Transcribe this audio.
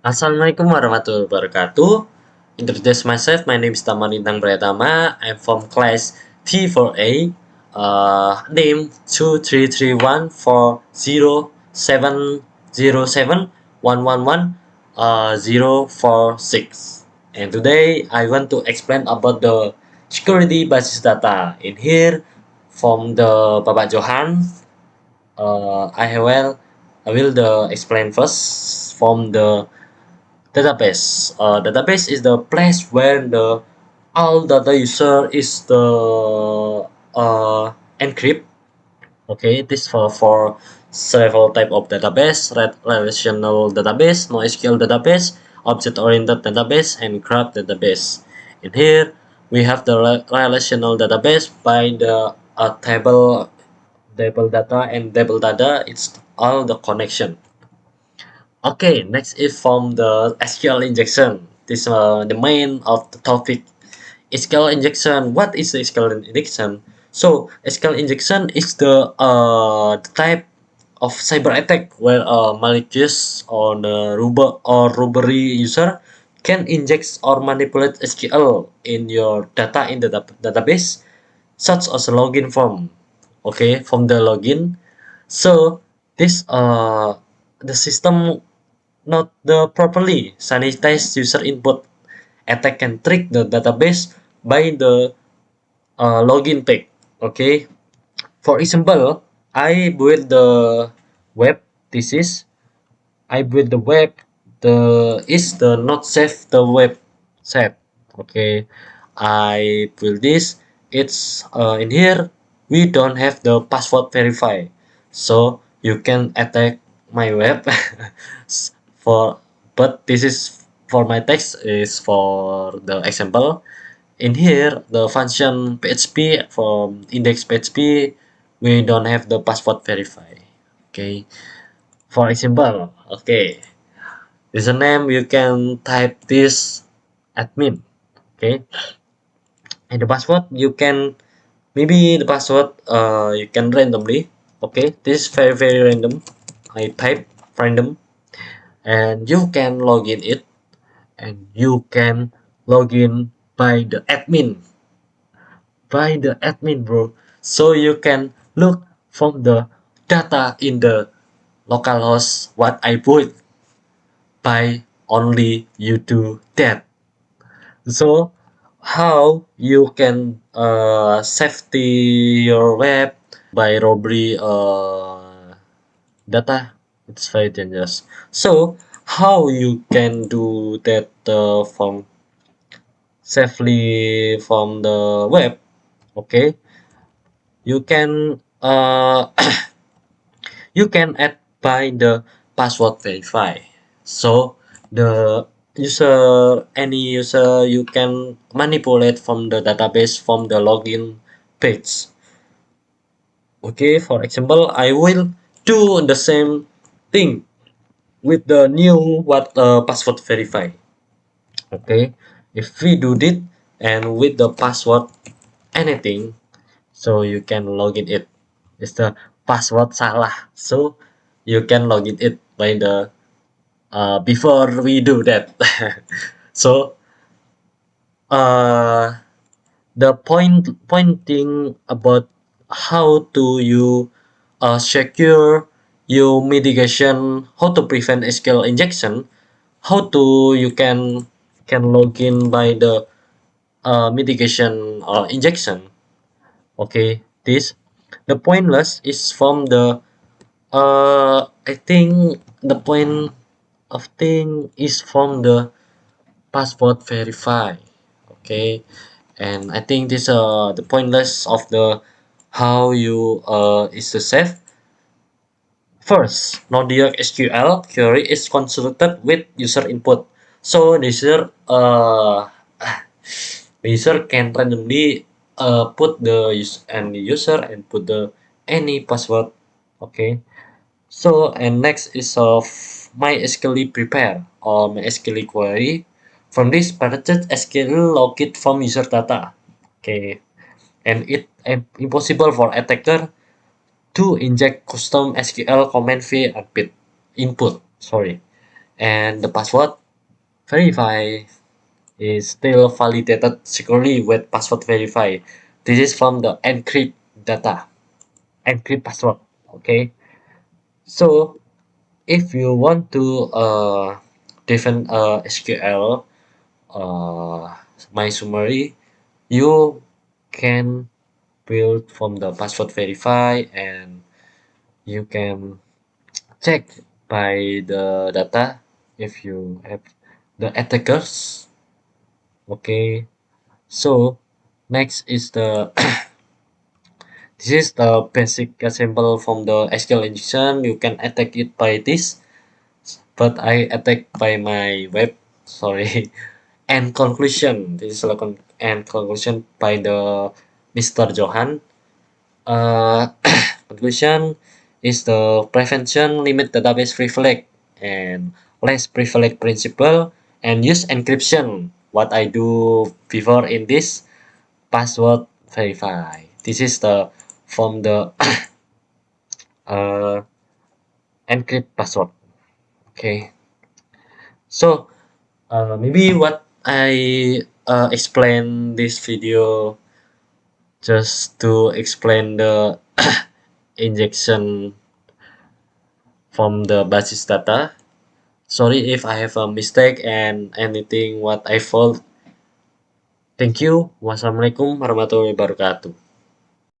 Assalamualaikum warahmatullahi wabarakatuh. Introduce myself. My name is Taman Intang Prayatama. I'm from class T4A. Name 23314007111046. And today I want to explain about the security basis data. In here, from the Bapak Johan, I will explain first from the database. Database is the place where the all data user is the encrypt. Okay, this for several type of database: relational database, NoSQL database, object-oriented database, and graph database. In here, we have the relational database by the table data, and table data. It's all the connection. Okay, next is from the SQL injection. This the main of the topic. SQL injection. What is the SQL injection? So SQL injection is the type of cyber attack where a malicious or the robbery user can inject or manipulate SQL in your data in the database, such as a login form. Okay, from the login. So this the system not the properly sanitized user input. Attack can trick the database by the login tag. Okay, for example, I build the web. This is I build the web. The is the not save the web set. Okay, I build this. It's in here. We don't have the password verify, so you can attack my web. For but this is for my text is for the example. In here, the function PHP from index PHP, we don't have the password verify. Okay, for example, okay, username you can type this admin. Okay, and the password you can maybe the password you can randomly. Okay, this is very random. I type random, and you can log in it, and you can log in by the admin, bro. So you can look from the data in the localhost what I put by only you do that. So how you can safety your web by robbery data? It's very dangerous. So how you can do that from safely from the web? Okay, you can you can add by the password verify. So the any user you can manipulate from the database from the login page. Okay, for example, I will do the same thing with the new password verify. Okay, if we do it and with the password anything, so you can log in it. It's the password salah, so you can log in it by the before we do that. So uh, the pointing about how to you secure your mitigation, how to prevent SQL injection, how to you can log in by the mitigation or injection. Okay, this the pointless is from the I think the point of thing is from the password verify. Okay, and I think this the pointless of the how you is to save. First, Node.js SQL query is constructed with user input. So the user can randomly put the any user and put the any password. Okay. So and next is of MySQL prepare or MySQL query. From this package SQL logit from user data. Okay. And it impossible for attacker to inject custom SQL command via input. Sorry. and the password verify is still validated securely with password verify. This is from the encrypt data, encrypt password. Okay, so if you want to define SQL my summary, you can build from the password verify, and you can check by the data if you have the attackers. Okay, so next is the this is the basic example from the SQL injection. You can attack it by this, but I attack by my web. Sorry. And conclusion. This is a and conclusion by the Mr. Johan. Uh, conclusion is the prevention limit database privilege and less privilege principle and use encryption. What I do before in this password verify. This is the from the uh, encrypt password. Okay, so maybe what I explain this video just to explain the injection from the basis data. Sorry if I have a mistake and anything what I fault. Thank you. Wassalamualaikum warahmatullahi wabarakatuh.